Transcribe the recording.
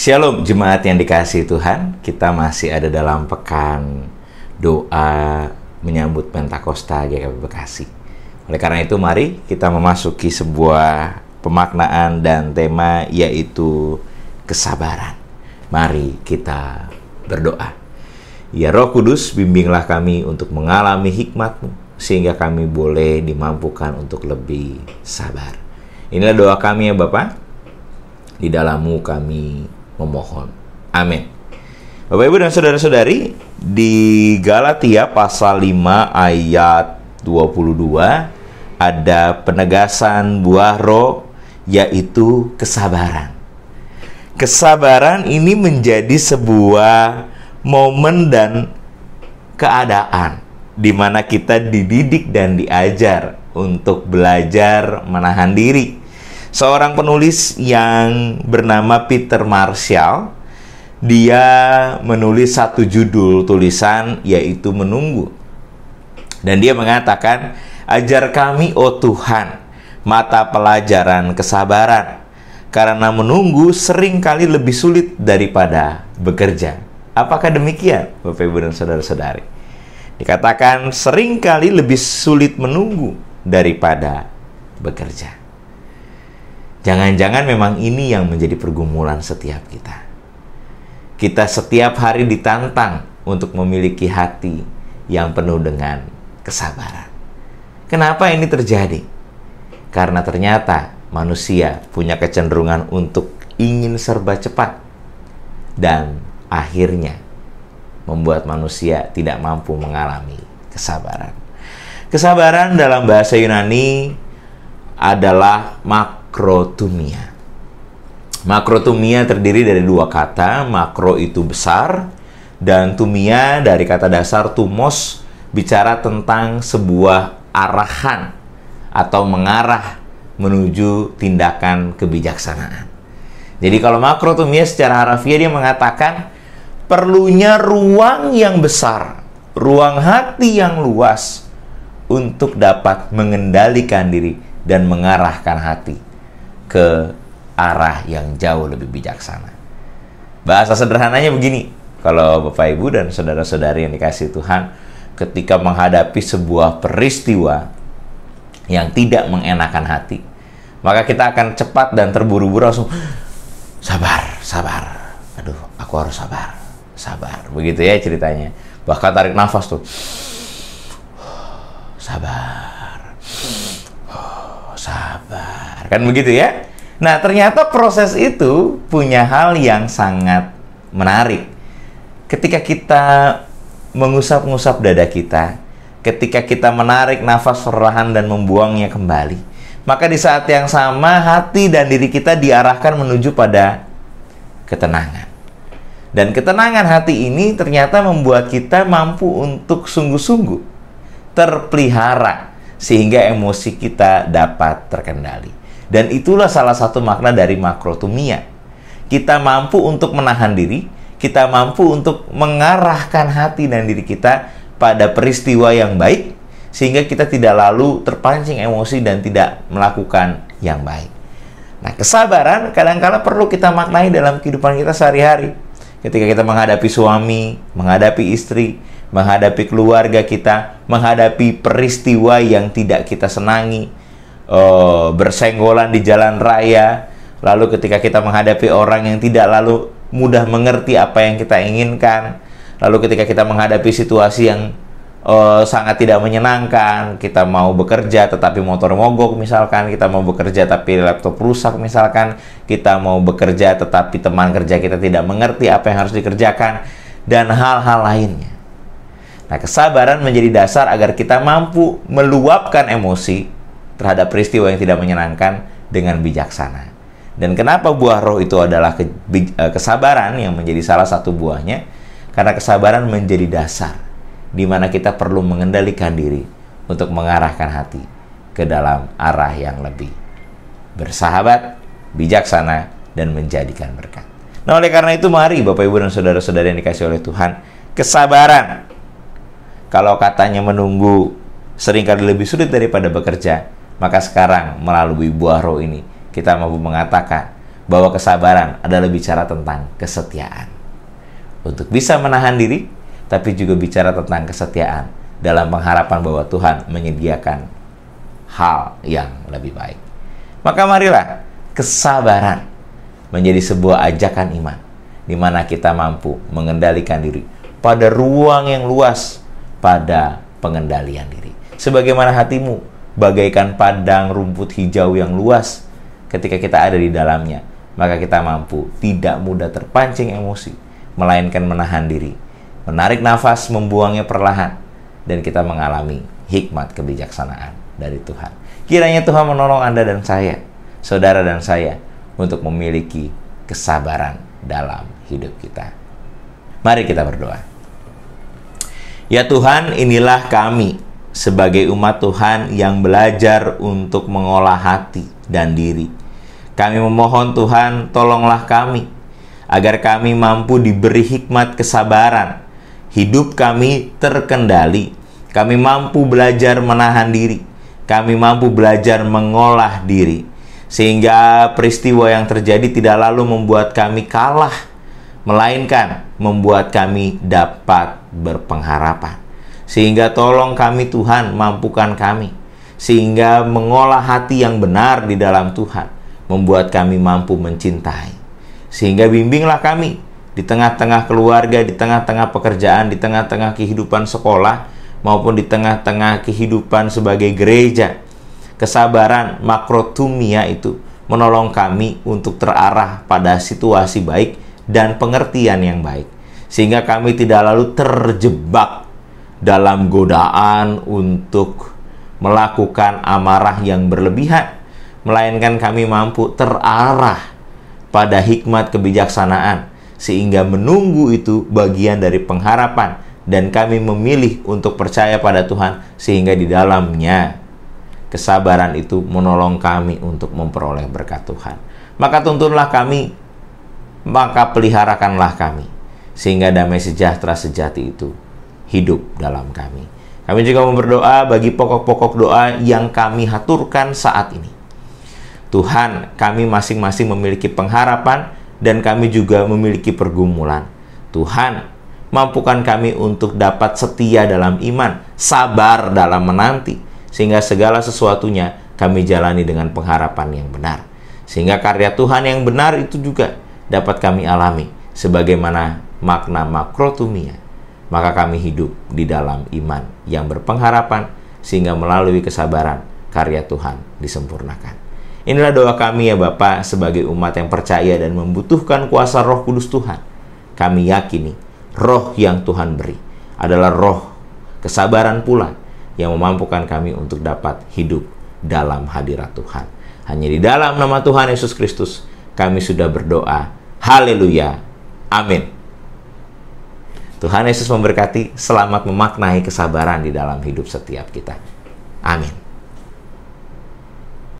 Shalom jemaat yang dikasihi Tuhan, kita masih ada dalam pekan doa menyambut Pentakosta GKP Bekasi. Oleh karena itu mari kita memasuki sebuah pemaknaan dan tema, yaitu kesabaran. Mari kita berdoa. Ya Roh Kudus, bimbinglah kami untuk mengalami hikmat-Mu, sehingga kami boleh dimampukan untuk lebih sabar. Inilah doa kami ya Bapa, di dalam-Mu kami memohon. Amin. Bapak Ibu dan saudara-saudari, di Galatia pasal 5 ayat 22 ada penegasan buah roh, yaitu kesabaran. Kesabaran ini menjadi sebuah momen dan keadaan di mana kita dididik dan diajar untuk belajar menahan diri. Seorang penulis yang bernama Peter Marshall, dia menulis satu judul tulisan, yaitu Menunggu. Dan dia mengatakan, "Ajar kami, oh Tuhan, mata pelajaran kesabaran, karena menunggu seringkali lebih sulit daripada bekerja." Apakah demikian, Bapak Ibu dan saudara-saudari? Dikatakan seringkali lebih sulit menunggu daripada bekerja. Jangan-jangan memang ini yang menjadi pergumulan setiap kita. Kita setiap hari ditantang untuk memiliki hati yang penuh dengan kesabaran. Kenapa ini terjadi? Karena ternyata manusia punya kecenderungan untuk ingin serba cepat, dan akhirnya membuat manusia tidak mampu mengalami kesabaran. Kesabaran dalam bahasa Yunani adalah makrotumia. Makrotumia terdiri dari dua kata. Makro itu besar, dan tumia dari kata dasar tumos, bicara tentang sebuah arahan atau mengarah menuju tindakan kebijaksanaan. Jadi kalau makrotumia secara harafiah dia mengatakan perlunya ruang yang besar, ruang hati yang luas untuk dapat mengendalikan diri dan mengarahkan hati ke arah yang jauh lebih bijaksana. Bahasa sederhananya begini, kalau Bapak Ibu dan saudara-saudari yang dikasihi Tuhan, ketika menghadapi sebuah peristiwa yang tidak mengenakan hati, maka kita akan cepat dan terburu-buru langsung sabar. Aduh, aku harus sabar. Begitu ya ceritanya. Bahkan tarik nafas tuh. Sabar. Kan begitu ya? Nah, ternyata proses itu punya hal yang sangat menarik. Ketika kita mengusap-ngusap dada kita, ketika kita menarik nafas perlahan dan membuangnya kembali, maka di saat yang sama hati dan diri kita diarahkan menuju pada ketenangan. Dan ketenangan hati ini ternyata membuat kita mampu untuk sungguh-sungguh terpelihara, sehingga emosi kita dapat terkendali. Dan itulah salah satu makna dari makrotumia. Kita mampu untuk menahan diri, kita mampu untuk mengarahkan hati dan diri kita pada peristiwa yang baik, sehingga kita tidak lalu terpancing emosi dan tidak melakukan yang baik. Nah, kesabaran kadang-kala perlu kita maknai dalam kehidupan kita sehari-hari. Ketika kita menghadapi suami, menghadapi istri, menghadapi keluarga kita, menghadapi peristiwa yang tidak kita senangi, bersenggolan di jalan raya, lalu ketika kita menghadapi orang yang tidak lalu mudah mengerti apa yang kita inginkan, lalu ketika kita menghadapi situasi yang sangat tidak menyenangkan, kita mau bekerja tetapi motor mogok misalkan, kita mau bekerja tapi laptop rusak misalkan, kita mau bekerja tetapi teman kerja kita tidak mengerti apa yang harus dikerjakan, dan hal-hal lainnya. Nah, kesabaran menjadi dasar agar kita mampu meluapkan emosi terhadap peristiwa yang tidak menyenangkan dengan bijaksana. Dan kenapa buah roh itu adalah kesabaran yang menjadi salah satu buahnya? Karena kesabaran menjadi dasar di mana kita perlu mengendalikan diri untuk mengarahkan hati ke dalam arah yang lebih bersahabat, bijaksana, dan menjadikan berkat. Nah, oleh karena itu mari Bapak Ibu dan saudara-saudari yang dikasihi oleh Tuhan, kesabaran, kalau katanya menunggu seringkali lebih sulit daripada bekerja, maka sekarang melalui buah roh ini kita mampu mengatakan bahwa kesabaran adalah bicara tentang kesetiaan. Untuk bisa menahan diri, tapi juga bicara tentang kesetiaan dalam pengharapan bahwa Tuhan menyediakan hal yang lebih baik. Maka marilah kesabaran menjadi sebuah ajakan iman, di mana kita mampu mengendalikan diri pada ruang yang luas, pada pengendalian diri. Sebagaimana hatimu bagaikan padang rumput hijau yang luas, ketika kita ada di dalamnya, maka kita mampu tidak mudah terpancing emosi, melainkan menahan diri, menarik nafas, membuangnya perlahan, dan kita mengalami hikmat kebijaksanaan dari Tuhan. Kiranya Tuhan menolong Anda dan saya, saudara dan saya, untuk memiliki kesabaran dalam hidup kita. Mari kita berdoa. Ya Tuhan, inilah kami sebagai umat Tuhan yang belajar untuk mengolah hati dan diri. Kami memohon Tuhan, tolonglah kami agar kami mampu diberi hikmat kesabaran, hidup kami terkendali, kami mampu belajar menahan diri, kami mampu belajar mengolah diri, sehingga peristiwa yang terjadi tidak lalu membuat kami kalah, melainkan membuat kami dapat berpengharapan. Sehingga tolong kami Tuhan, mampukan kami, sehingga mengolah hati yang benar di dalam Tuhan, membuat kami mampu mencintai. Sehingga bimbinglah kami di tengah-tengah keluarga, di tengah-tengah pekerjaan, di tengah-tengah kehidupan sekolah, maupun di tengah-tengah kehidupan sebagai gereja. Kesabaran makrotumia itu menolong kami untuk terarah pada situasi baik dan pengertian yang baik. Sehingga kami tidak lalu terjebak dalam godaan untuk melakukan amarah yang berlebihan, melainkan kami mampu terarah pada hikmat kebijaksanaan, sehingga menunggu itu bagian dari pengharapan, dan kami memilih untuk percaya pada Tuhan, sehingga di dalamnya kesabaran itu menolong kami untuk memperoleh berkat Tuhan. Maka tuntunlah kami, maka peliharakanlah kami, sehingga damai sejahtera sejati itu hidup dalam kami. Kami juga berdoa bagi pokok-pokok doa yang kami haturkan saat ini. Tuhan, kami masing-masing memiliki pengharapan dan kami juga memiliki pergumulan. Tuhan, mampukan kami untuk dapat setia dalam iman, sabar dalam menanti, sehingga segala sesuatunya kami jalani dengan pengharapan yang benar. Sehingga karya Tuhan yang benar itu juga dapat kami alami sebagaimana makna makrotumia. Maka kami hidup di dalam iman yang berpengharapan, sehingga melalui kesabaran karya Tuhan disempurnakan. Inilah doa kami ya Bapa, sebagai umat yang percaya dan membutuhkan kuasa Roh Kudus Tuhan. Kami yakini roh yang Tuhan beri adalah roh kesabaran pula, yang memampukan kami untuk dapat hidup dalam hadirat Tuhan. Hanya di dalam nama Tuhan Yesus Kristus kami sudah berdoa. Haleluya. Amin. Tuhan Yesus memberkati. Selamat memaknai kesabaran di dalam hidup setiap kita. Amin.